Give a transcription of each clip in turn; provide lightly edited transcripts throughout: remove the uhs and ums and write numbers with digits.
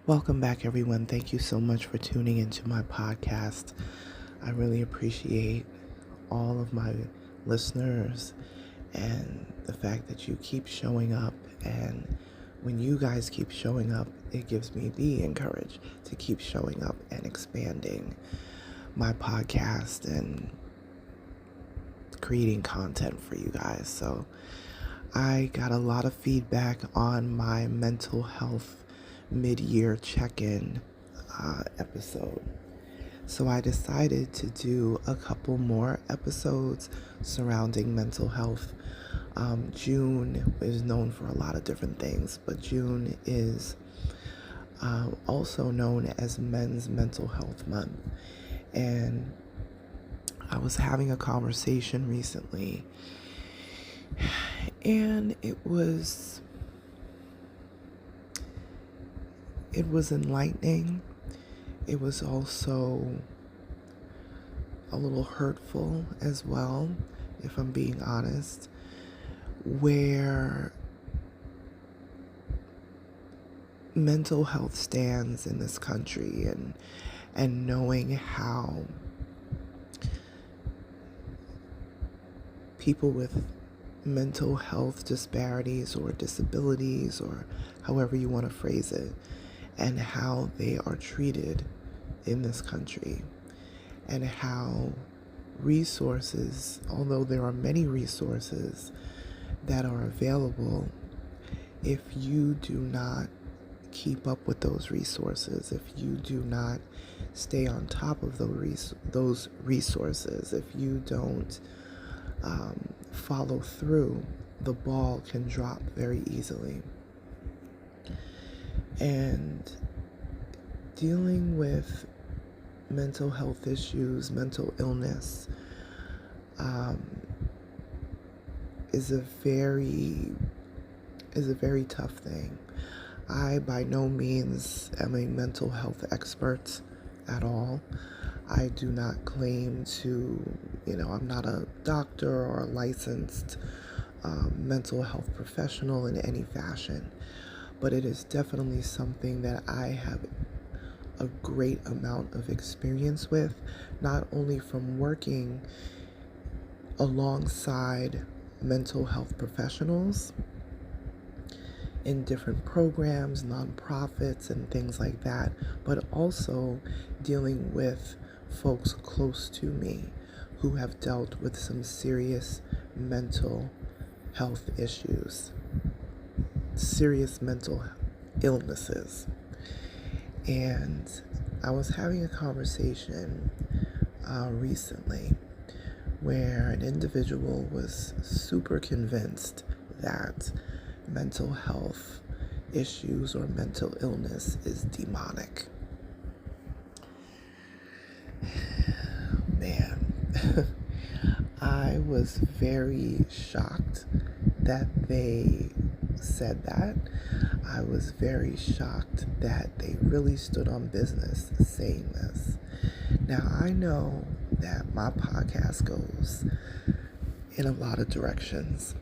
Welcome back, everyone. Thank you so much for tuning into my podcast. I really appreciate all of my listeners and the fact that you keep showing up. And when you guys keep showing up, it gives me the encourage to keep showing up and expanding my podcast and creating content for you guys. So I got a lot of feedback on my mental health mid-year check-in episode. So I decided to do a couple more episodes surrounding mental health. June is known for a lot of different things, but June is also known as Men's Mental Health Month. And I was having a conversation recently, and it was enlightening. It was also a little hurtful as well, if I'm being honest, where mental health stands in this country, and knowing how people with mental health disparities or disabilities, or however you want to phrase it, and how they are treated in this country, and how resources, although there are many resources that are available, if you do not keep up with those resources, if you do not stay on top of those resources, if you don't follow through, the ball can drop very easily. And dealing with mental health issues, mental illness, is a very tough thing. I by no means am a mental health expert at all. I do not claim to, I'm not a doctor or a licensed mental health professional in any fashion. But it is definitely something that I have a great amount of experience with, not only from working alongside mental health professionals in different programs, nonprofits, and things like that, but also dealing with folks close to me who have dealt with some serious mental health issues, serious mental illnesses. And I was having a conversation recently where an individual was super convinced that mental health issues or mental illness is demonic. Man, I was very shocked that they said that. I was very shocked that they really stood on business saying this. Now, I know that my podcast goes in a lot of directions,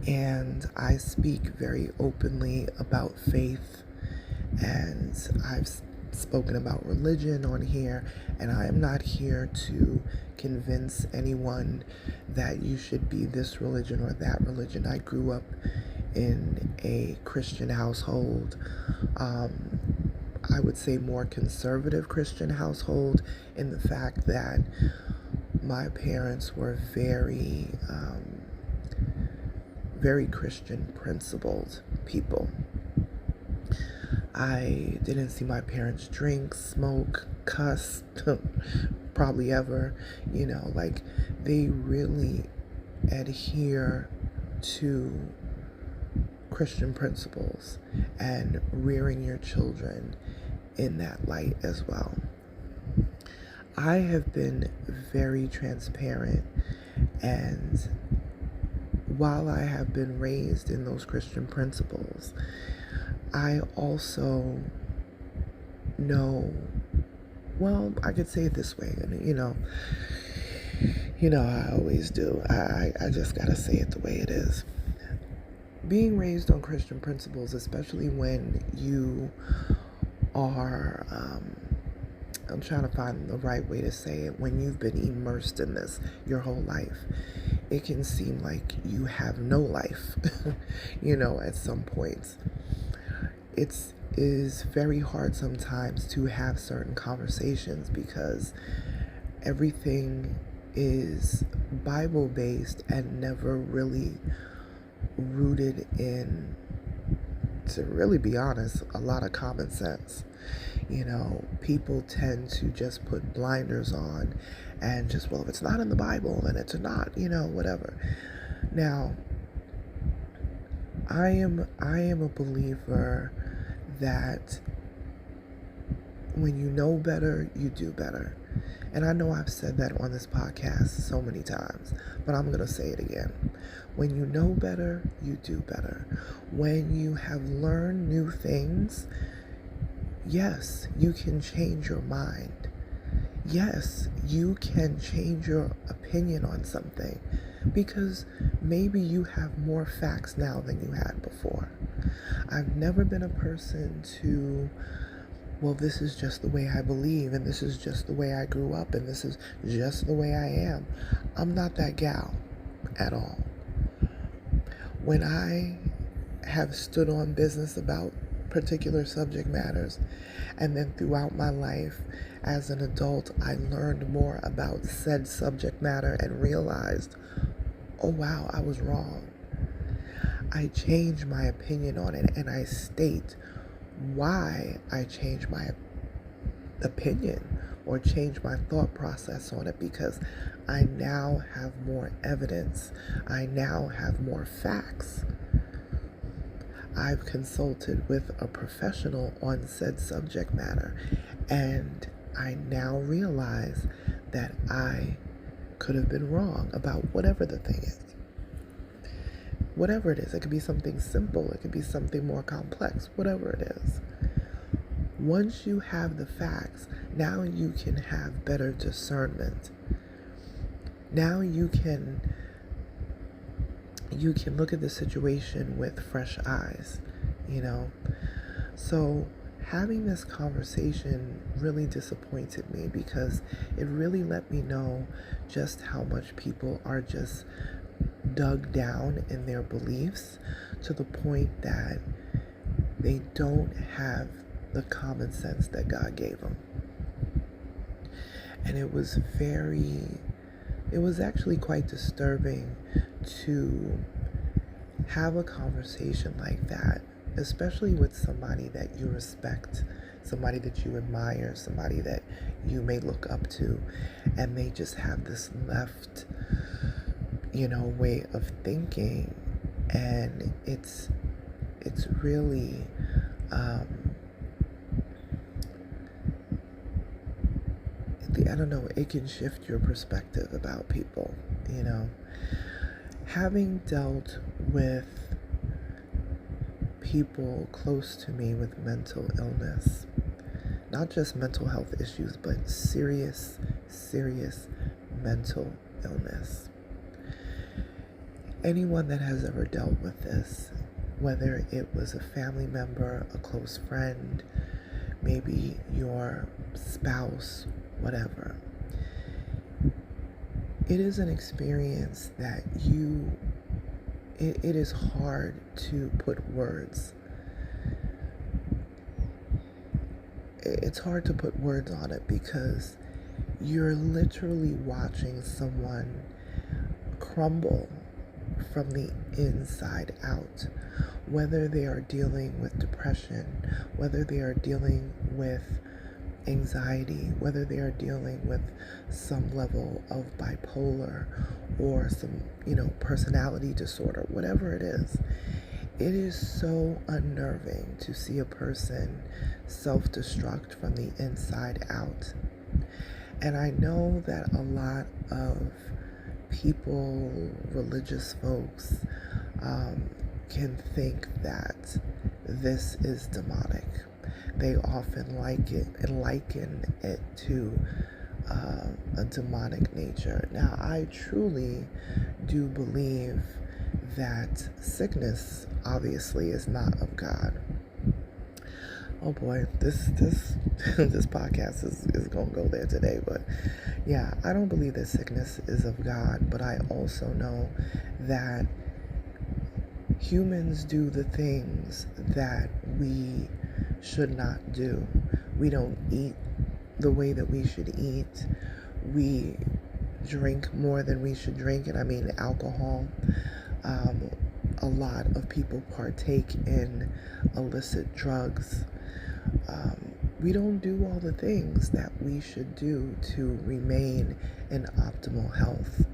and I speak very openly about faith, and I've spoken about religion on here, and I am not here to convince anyone that you should be this religion or that religion. I grew up in a Christian household, I would say more conservative Christian household, in the fact that my parents were very Christian principled people. I didn't see my parents drink, smoke, cuss, probably ever, like they really adhere to Christian principles and rearing your children in that light as well. I have been very transparent, and while I have been raised in those Christian principles, I also know, well, I could say it this way, I always do. I just gotta say it the way it is. being raised on Christian principles, especially when you are, I'm trying to find the right way to say it, when you've been immersed in this your whole life, it can seem like you have no life, at some points. It is very hard sometimes to have certain conversations because everything is Bible based and never really rooted in, to really be honest, a lot of common sense. People tend to just put blinders on and just, well, if it's not in the Bible, then it's not, whatever. Now, I am a believer that when you know better, you do better. And I know I've said that on this podcast so many times, but I'm going to say it again. When you know better, you do better. When you have learned new things, yes, you can change your mind. Yes, you can change your opinion on something because maybe you have more facts now than you had before. I've never been a person to, well, this is just the way I believe, and this is just the way I grew up, and this is just the way I am. I'm not that gal at all. When I have stood on business about particular subject matters, and then throughout my life as an adult, I learned more about said subject matter and realized, oh wow, I was wrong. I changed my opinion on it, and I state why I changed my opinion or changed my thought process on it, because I now have more evidence. I now have more facts. I've consulted with a professional on said subject matter, and I now realize that I could have been wrong about whatever the thing is. Whatever it is, it could be something simple, it could be something more complex, whatever it is. Once you have the facts, now you can have better discernment. Now you can look at the situation with fresh eyes, So having this conversation really disappointed me because it really let me know just how much people are just dug down in their beliefs to the point that they don't have the common sense that God gave them. And it was actually quite disturbing to have a conversation like that, especially with somebody that you respect, somebody that you admire, somebody that you may look up to, and they just have this left, way of thinking. And it's really, I don't know, it can shift your perspective about people, Having dealt with people close to me with mental illness, not just mental health issues, but serious mental illness. Anyone that has ever dealt with this, whether it was a family member, a close friend, maybe your spouse, whatever, it is an experience that it is hard to put words. It's hard to put words on it because you're literally watching someone crumble from the inside out, whether they are dealing with depression, whether they are dealing with anxiety, whether they are dealing with some level of bipolar or some, personality disorder, whatever it is. It is so unnerving to see a person self-destruct from the inside out. And I know that a lot of people, religious folks, can think that this is demonic. They often liken it to a demonic nature. Now, I truly do believe that sickness obviously is not of God. Oh boy, this podcast is gonna go there today. But yeah, I don't believe that sickness is of God, but I also know that humans do the things that we should not do. We don't eat the way that we should eat. We drink more than we should drink, and I mean alcohol. A lot of people partake in illicit drugs. We don't do all the things that we should do to remain in optimal health.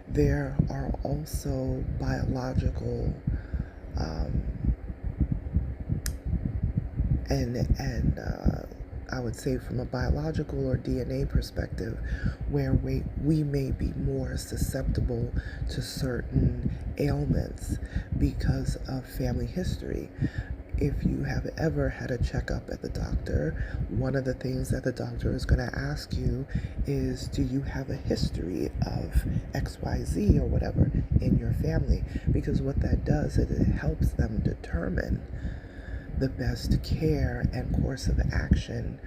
There are also biological and I would say from a biological or DNA perspective, where we may be more susceptible to certain ailments because of family history. If you have ever had a checkup at the doctor, one of the things that the doctor is going to ask you is, do you have a history of XYZ or whatever in your family? Because what that does is it helps them determine the best care and course of action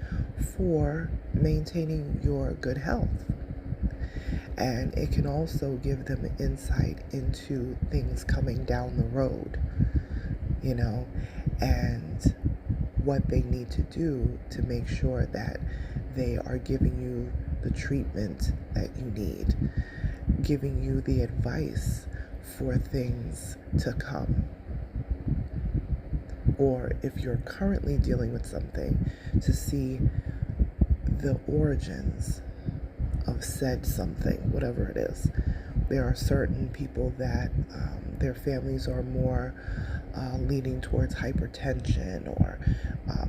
for maintaining your good health. And it can also give them insight into things coming down the road, and what they need to do to make sure that they are giving you the treatment that you need, giving you the advice for things to come. Or if you're currently dealing with something, to see the origins of said something, whatever it is. There are certain people that their families are more leaning towards hypertension or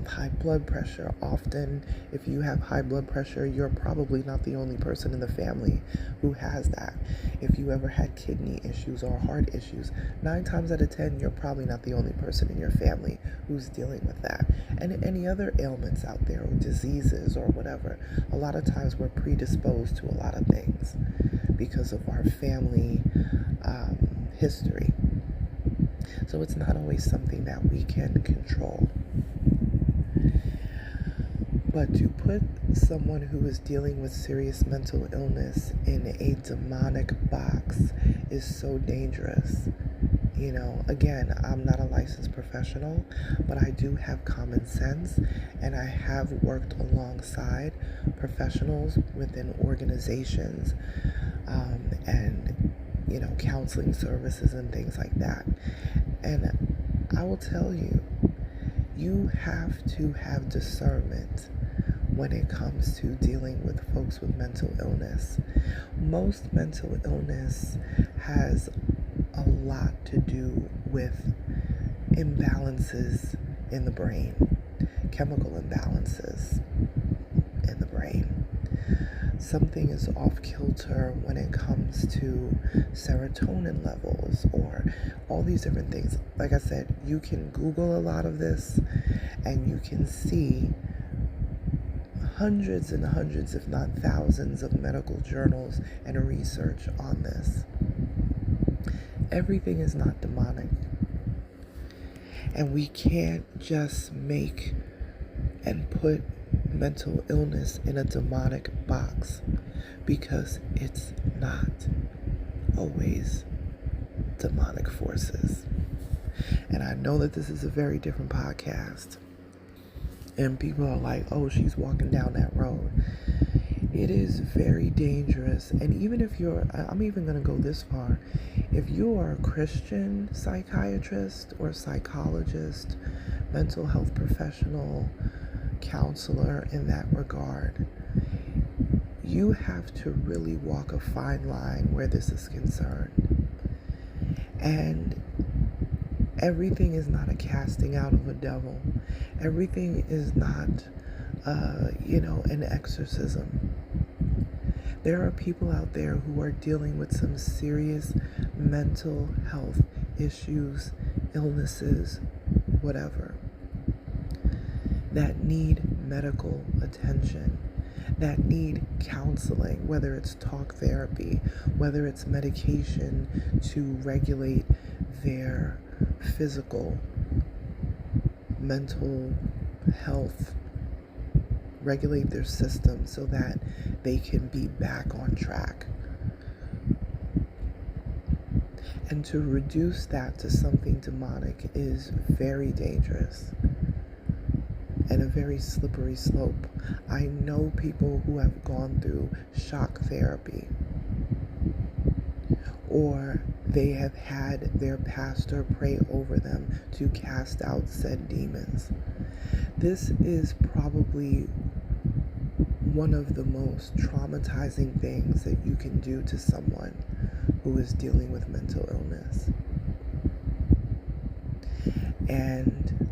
high blood pressure. Often, if you have high blood pressure, you're probably not the only person in the family who has that. If you ever had kidney issues or heart issues, 9 times out of 10, you're probably not the only person in your family who's dealing with that. And any other ailments out there, or diseases or whatever, a lot of times we're predisposed to a lot of things because of our family history. So it's not always something that we can control. But to put someone who is dealing with serious mental illness in a demonic box is so dangerous. Again, I'm not a licensed professional, but I do have common sense, and I have worked alongside professionals within organizations and counseling services and things like that. And I will tell you, you have to have discernment when it comes to dealing with folks with mental illness. Most mental illness has a lot to do with imbalances in the brain, chemical imbalances in the brain. Something is off kilter when it comes to serotonin levels or all these different things. Like I said, you can Google a lot of this and you can see hundreds and hundreds, if not thousands, of medical journals and research on this. Everything is not demonic. And we can't just make and put mental illness in a demonic box, because it's not always demonic forces. And I know that this is a very different podcast, and people are like, oh, she's walking down that road. It is very dangerous. And even if I'm even going to go this far, if you are a Christian psychiatrist or psychologist, mental health professional, counselor in that regard, you have to really walk a fine line where this is concerned. And everything is not a casting out of a devil. Everything is not, an exorcism. There are people out there who are dealing with some serious mental health issues, illnesses, whatever, that need medical attention, that need counseling, whether it's talk therapy, whether it's medication to regulate their physical, mental health, regulate their system so that they can be back on track. And to reduce that to something demonic is very dangerous and a very slippery slope. I know people who have gone through shock therapy, or they have had their pastor pray over them to cast out said demons. This is probably one of the most traumatizing things that you can do to someone who is dealing with mental illness. And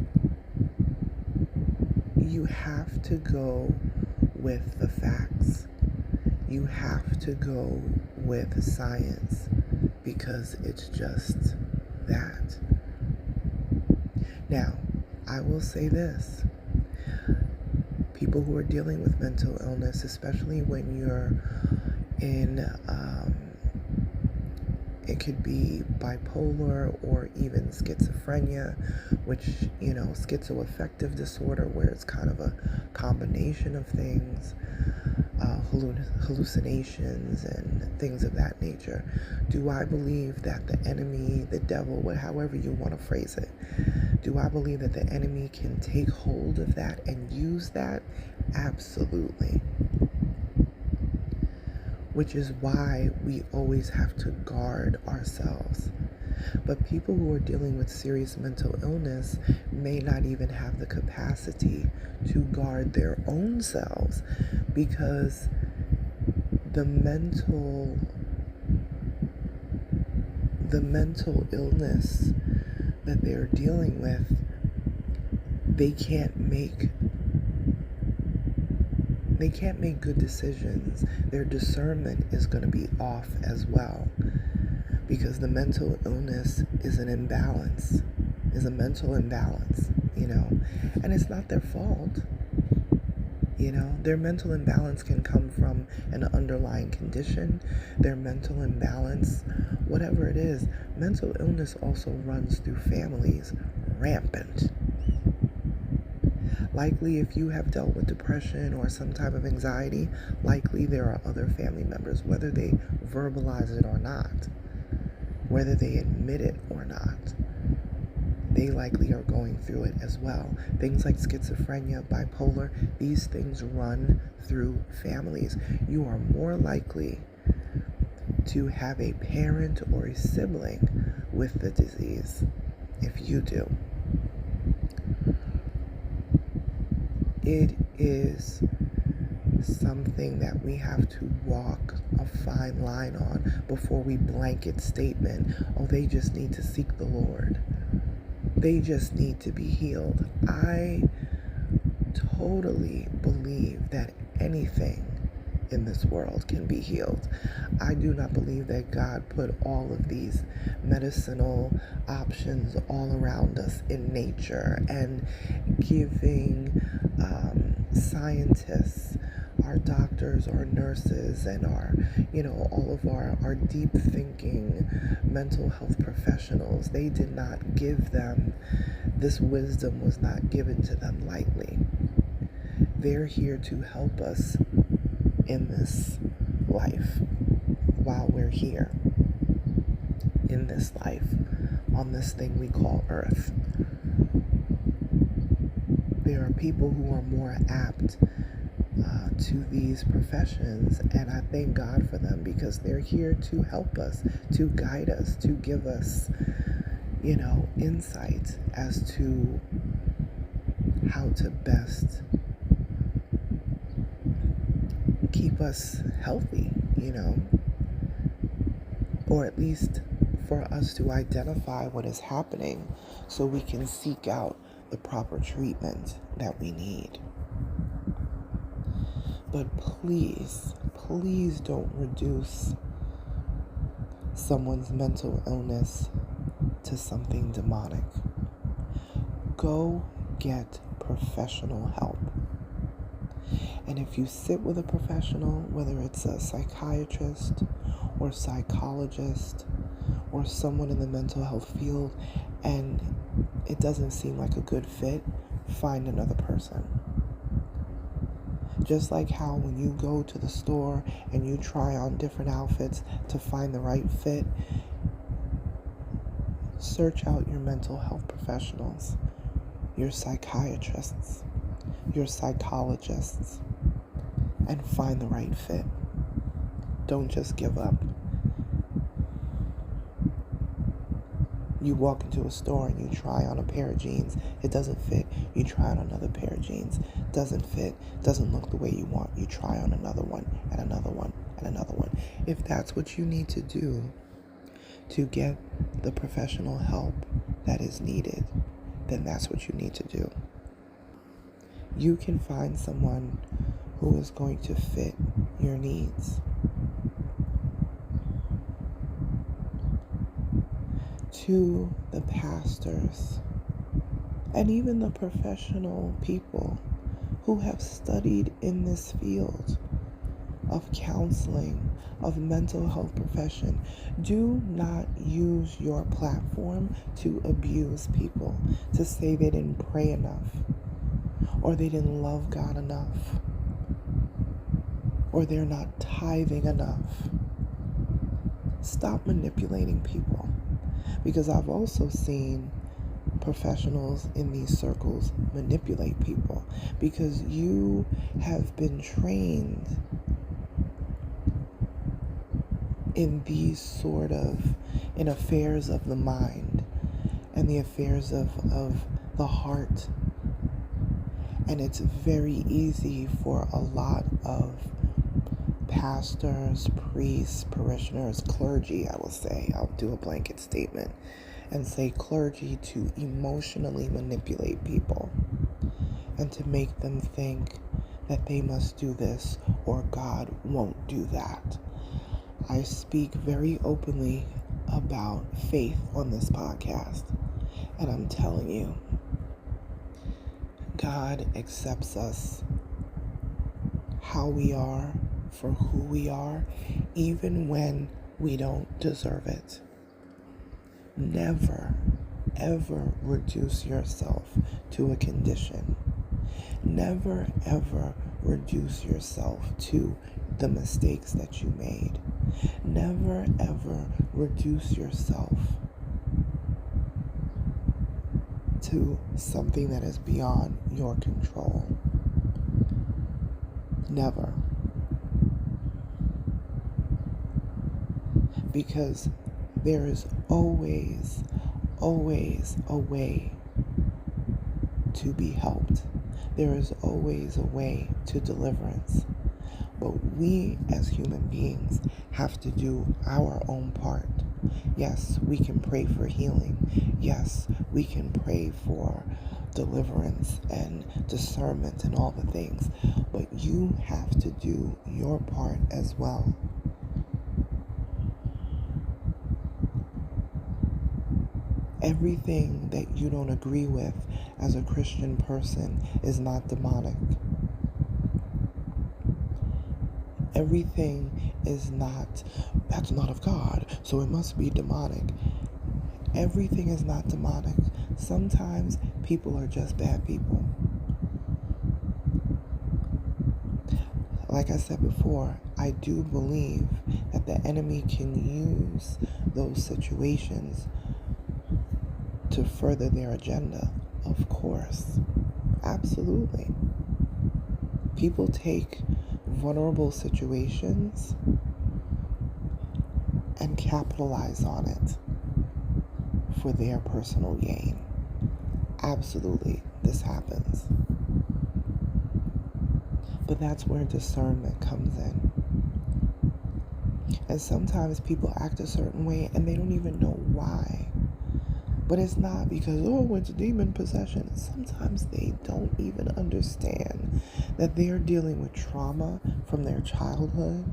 you have to go with the facts. You have to go with science, because it's just that. Now, I will say this. People who are dealing with mental illness, especially when you're in, it could be bipolar or even schizophrenia, which, schizoaffective disorder, where it's kind of a combination of things, hallucinations and things of that nature. Do I believe that the enemy, the devil, however you want to phrase it, do I believe that the enemy can take hold of that and use that? Absolutely. Which is why we always have to guard ourselves. But people who are dealing with serious mental illness may not even have the capacity to guard their own selves, because the mental illness that they're dealing with, they can't make good decisions. Their discernment is going to be off as well, because the mental illness is an imbalance, is a mental imbalance, and it's not their fault. Their mental imbalance can come from an underlying condition, their mental imbalance, whatever it is. Mental illness also runs through families rampant. Likely, if you have dealt with depression or some type of anxiety, likely there are other family members, whether they verbalize it or not, whether they admit it or not, they likely are going through it as well. Things like schizophrenia, bipolar, these things run through families. You are more likely to have a parent or a sibling with the disease if you do. It is something that we have to walk a fine line on before we blanket statement, oh, they just need to seek the Lord. They just need to be healed. I totally believe that anything in this world can be healed. I do not believe that God put all of these medicinal options all around us in nature and giving scientists, our doctors, our nurses, and our, all of our deep thinking mental health professionals. They did not give them, this wisdom was not given to them lightly. They're here to help us in this life while we're here in this life on this thing we call earth. There are people who are more apt to these professions, and I thank God for them, because they're here to help us, to guide us, to give us, insight as to how to best keep us healthy, or at least for us to identify what is happening so we can seek out the proper treatment that we need. But please don't reduce someone's mental illness to something demonic. Go get professional help. And if you sit with a professional, whether it's a psychiatrist or psychologist or someone in the mental health field, and it doesn't seem like a good fit, find another person. Just like how when you go to the store and you try on different outfits to find the right fit, search out your mental health professionals, your psychiatrists, your psychologists, and find the right fit. Don't just give up. You walk into a store and you try on a pair of jeans. It doesn't fit. You try on another pair of jeans. Doesn't fit. Doesn't look the way you want. You try on another one and another one and another one. If that's what you need to do to get the professional help that is needed, then that's what you need to do. You can find someone who is going to fit your needs. To the pastors and even the professional people who have studied in this field of counseling, of mental health profession, do not use your platform to abuse people, to say they didn't pray enough, or they didn't love God enough, or they're not tithing enough. Stop manipulating people. Because I've also seen professionals in these circles manipulate people because you have been trained in these sort of, in affairs of the mind and the affairs of the heart. And it's very easy for a lot of pastors, priests, parishioners, clergy, I will say, I'll do a blanket statement and say clergy, to emotionally manipulate people and to make them think that they must do this or God won't do that. I speak very openly about faith on this podcast, and I'm telling you, God accepts us how we are, for who we are, even when we don't deserve it. Never, ever reduce yourself to a condition. Never, ever reduce yourself to the mistakes that you made. Never, ever reduce yourself to something that is beyond your control. Never. Because there is always, always a way to be helped. There is always a way to deliverance. But we as human beings have to do our own part. Yes, we can pray for healing. Yes, we can pray for deliverance and discernment and all the things. But you have to do your part as well. Everything that you don't agree with as a Christian person is not demonic. Everything is not, that's not of God, so it must be demonic. Everything is not demonic. Sometimes people are just bad people. Like I said before, I do believe that the enemy can use those situations to further their agenda. Of course. Absolutely. People take vulnerable situations and capitalize on it for their personal gain. Absolutely, this happens. But that's where discernment comes in. And sometimes people act a certain way and they don't even know why. But it's not because, oh, it's demon possession. Sometimes they don't even understand that they are dealing with trauma from their childhood.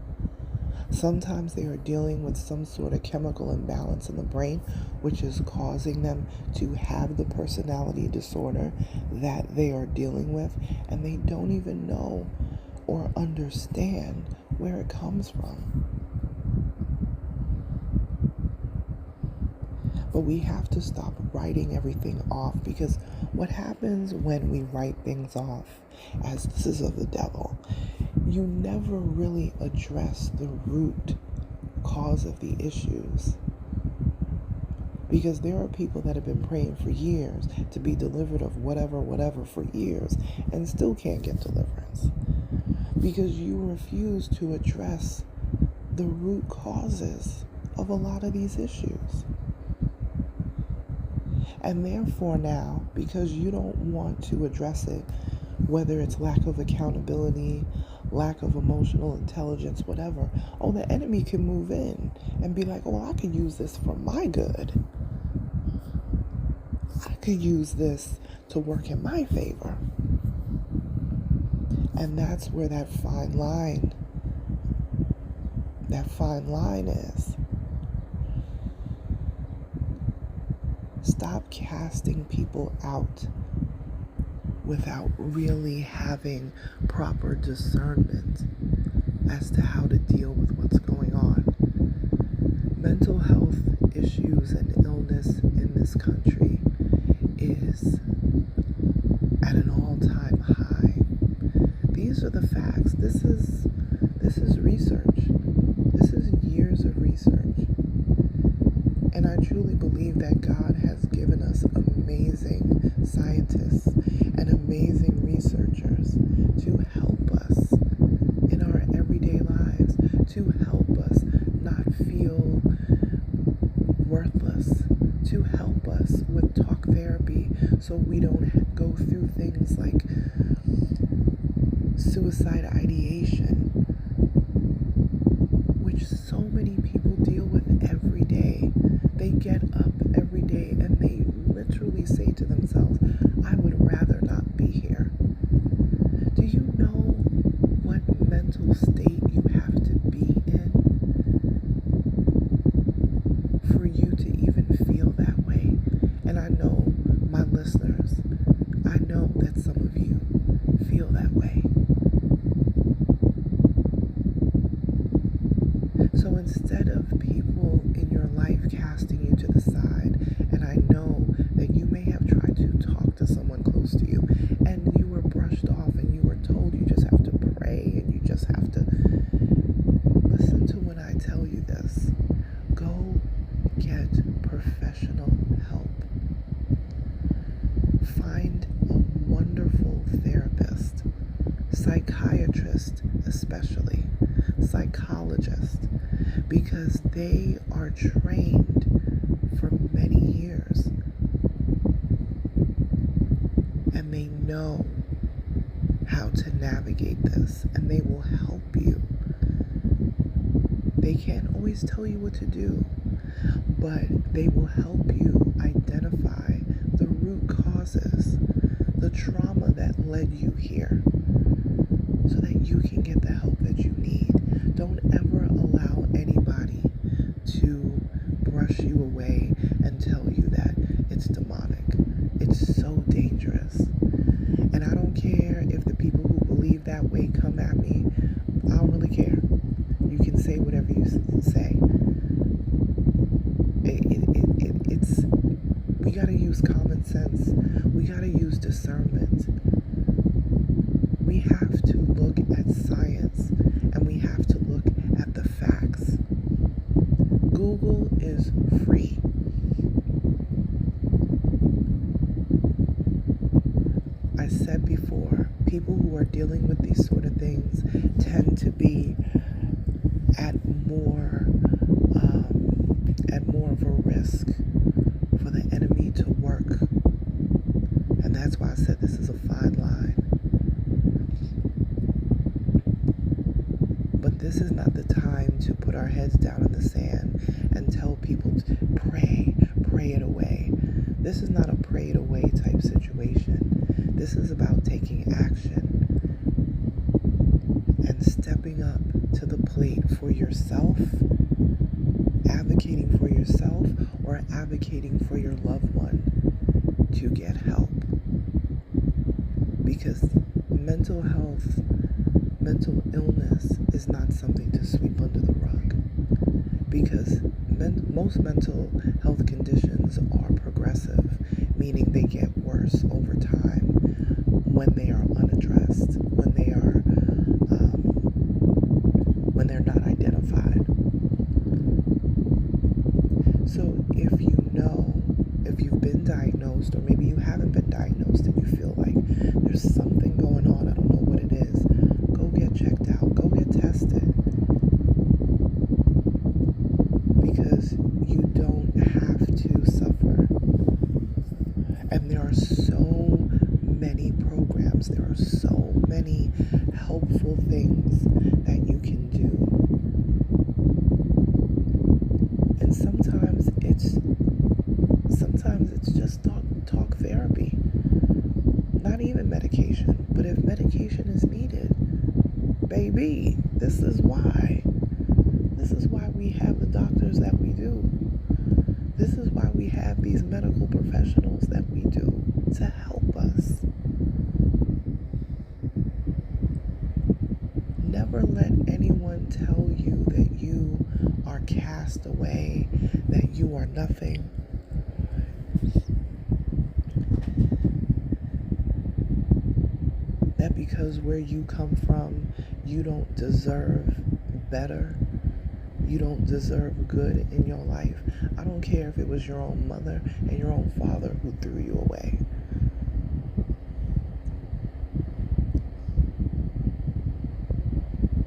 Sometimes they are dealing with some sort of chemical imbalance in the brain, which is causing them to have the personality disorder that they are dealing with, and they don't even know or understand where it comes from. But we have to stop writing everything off, because what happens when we write things off as this is of the devil, you never really address the root cause of the issues. Because there are people that have been praying for years to be delivered of whatever for years and still can't get deliverance. Because you refuse to address the root causes of a lot of these issues. And therefore now, because you don't want to address it, whether it's lack of accountability, lack of emotional intelligence, whatever, the enemy can move in and be like, I could use this for my good. I could use this to work in my favor. And that's where that fine line is. Stop casting people out without really having proper discernment as to how to deal with what's going on. Mental health issues and illness in this country is at an all-time high. These are the facts. This is research. This is years of research. And I truly believe that God has given us amazing scientists and amazing researchers to help us in our everyday lives, to help us not feel worthless, to help us with talk therapy so we don't go through things like suicide ideation, which so many people deal with every day. They get up every day and they literally say to themselves, I would rather not be here. Do you know what mental state you have to be in for you to even feel that way? And I know my listeners, I know that some of you feel that way. So instead of people in your life casting you to the side, and I know that you may have tried to talk to someone close to you and you were brushed off and you were told you just have to pray and you just have to listen to when I tell you this. Go get professional help. Find a wonderful therapist, psychiatrist especially, psychologist, because they are trained for many years and they know how to navigate this, and they will help you. They can't always tell you what to do, but they will help you identify the root causes, the trauma that led you here, so that you can get the help that you need. Don't ever allow anybody to brush you away and tell you that it's demonic. It's so dangerous. And I don't care if the people who believe that way come at me. I don't really care. You can say whatever you say. We gotta use common sense. We gotta use discernment. We have to look at science and we have to look at the facts. Google is free. I said before, people who are dealing with these sort of things tend to be at more of a risk for the enemy to work. And that's why I said this is a fine line. But this is not the time to put our heads down in the sand and tell people to pray it away. This is not a pray it away type situation. This is about taking action and stepping up to the plate for yourself, advocating for yourself, or advocating for your loved one to get help. Because mental health, mental illness is not something to sweep under the rug. Because Most mental health conditions are progressive, meaning they get worse over time when they are unaddressed, when they're not identified. So if you've been diagnosed, or maybe you haven't been diagnosed and you feel like there's something going on, I don't know what it is, go get checked out, go get tested. Because you don't have to suffer. And there are so many programs, there are so many helpful things that you can do. And sometimes it's just talk therapy. Not even medication. But if medication is needed, baby, this is why. This is why we have the doctors that we do. This is why we have these medical professionals that we do to help us. Never let anyone tell you that you are cast away, that you are nothing. That because where you come from, you don't deserve better. You don't deserve good in your life. I don't care if it was your own mother and your own father who threw you away.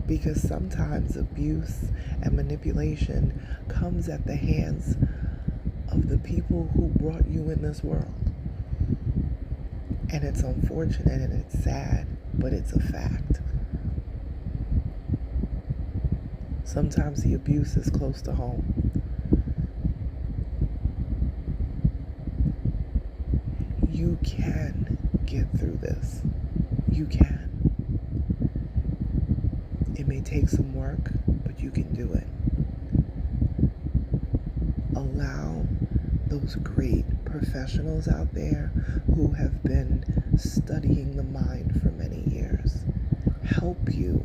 Because sometimes abuse and manipulation comes at the hands of the people who brought you in this world. And it's unfortunate and it's sad, but it's a fact. Sometimes the abuse is close to home. You can get through this. You can. It may take some work, but you can do it. Allow those great professionals out there who have been studying the mind for many years help you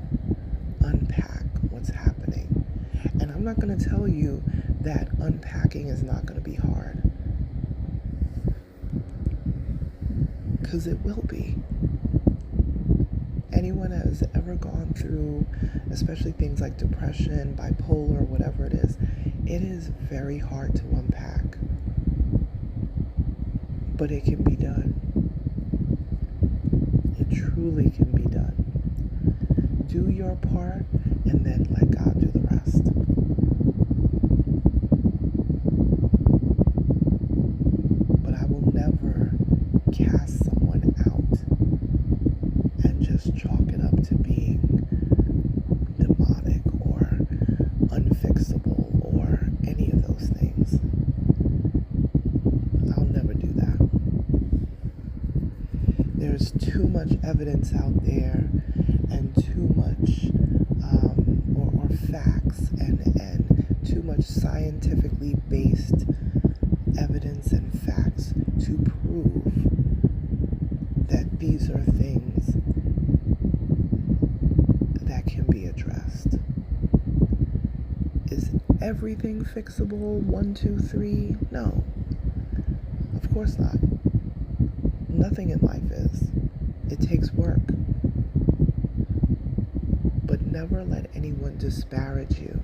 unpack what's happening. And I'm not going to tell you that unpacking is not going to be hard, because it will be. Anyone that has ever gone through, especially things like depression, bipolar, whatever it is very hard to unpack. But it can be done. It truly can be done. Do your part and then let God do the rest. But I will never cast someone out and just chalk it up to being demonic or unfixable or any of those things. I'll never do that. There's too much evidence out there and too much or facts and too much scientifically based evidence and facts to prove that these are things that can be addressed. Is everything fixable? 1, 2, 3? No. Of course not. Nothing in life is. It takes work. But never let anyone disparage you.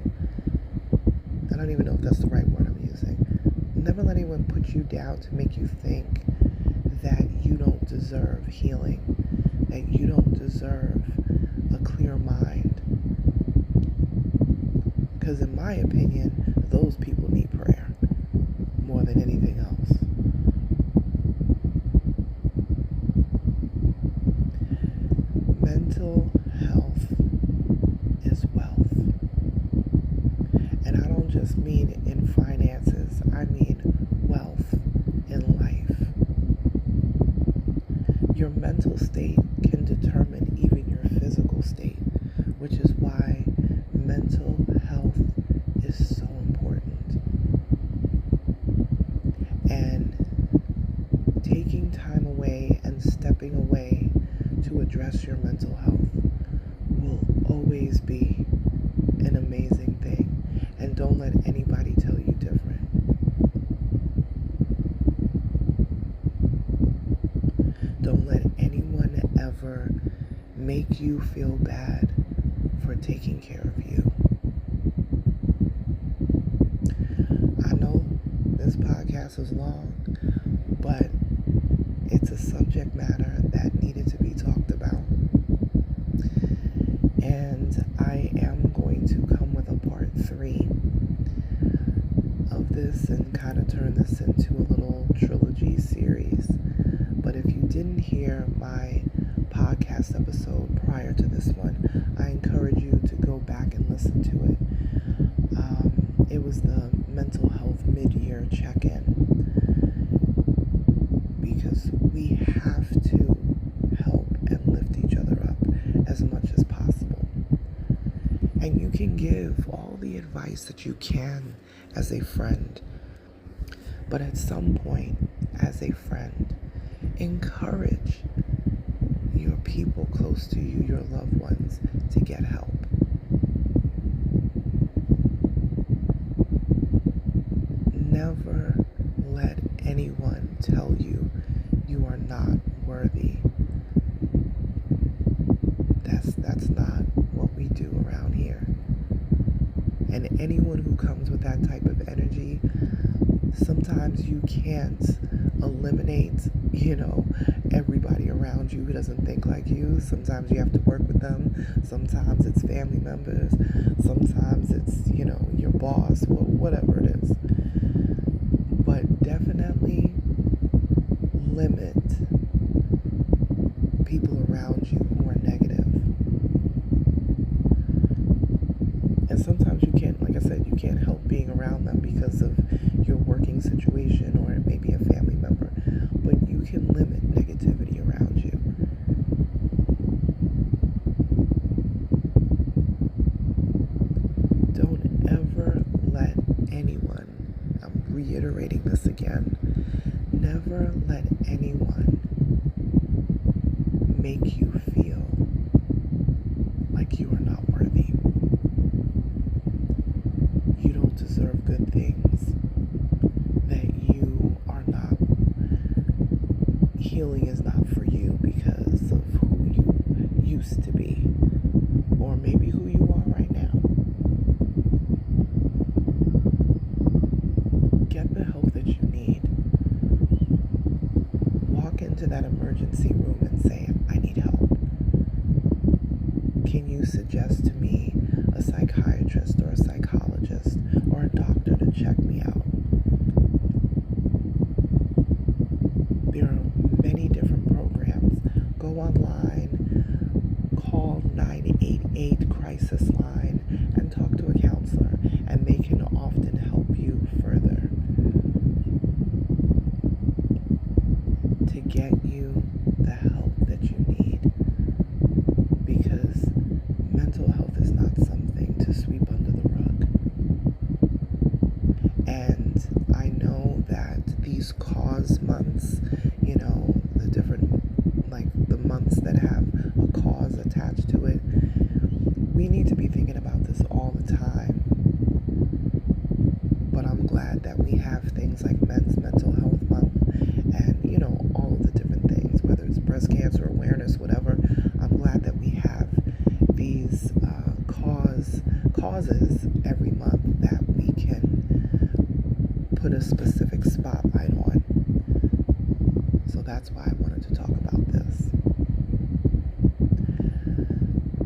I don't even know if that's the right word I'm using. Never let anyone put you down to make you think that you don't deserve healing, that you don't deserve a clear mind. Because in my opinion, those people need prayer more than anything else. Mental health is wealth. And I don't just mean in finances, I mean wealth in life. Your mental state can determine even your physical state, which is why mental health is so important. And taking time away and stepping away to address your mental health will always be an amazing thing. And don't let anybody tell you different. Don't let anyone ever make you feel bad for taking care of you. I know this podcast is long, but it's a subject matter that needed to be talked about. And I am going to come with a part 3 of this and kind of turn this into a little trilogy series. But if you didn't hear my podcast episode prior to this one, I encourage you to go back and listen to it. It was the mental health mid-year check-in, because we have to help and lift each other up as much as possible. And you can give all the advice that you can as a friend, but at some point, as a friend, encourage your people close to you, your loved ones, to get help. Never let anyone tell you you are not worthy. That's not what we do around here. And anyone who comes with that type of energy, sometimes you can't eliminate, everybody around you who doesn't think like you. Sometimes you have to work with them. Sometimes it's family members. Sometimes it's, your boss, whatever it is. But definitely limit people around you who are negative. And sometimes you can't, like I said, you can't help being around them because of your working situation, or it may be a family member. But you can limit negativity around you. Don't ever let anyone, I'm reiterating this again, never let anyone make you feel like you are not worthy. You don't deserve good things, that you are not, healing is not for you because of who you used to be, or maybe who you are right now. Get the help that you need. Walk into that emergency room and say, I need help. Can you suggest to me a psychiatrist or a psychologist or a doctor to check me out? There are many different programs. Go online, call 988 crisis line and talk to a counselor, and they can often help you further to get you the help that you need, because mental health is not something to sweep under the rug. And I know that these cause months, the different, the months that have a cause attached to it, we need to be thinking about this all the time. But I'm glad that we have things like Men's Mental Health Month and, all of the different things, whether it's breast cancer awareness, whatever. I'm glad that we have these causes every month that we can put a specific spotlight on. So that's why I wanted to talk about this.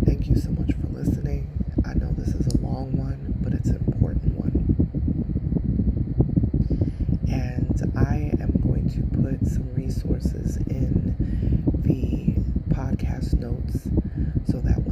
Thank you so much for listening. I know this is a long one, but it's an important one. And I am going to put some resources in the podcast notes so that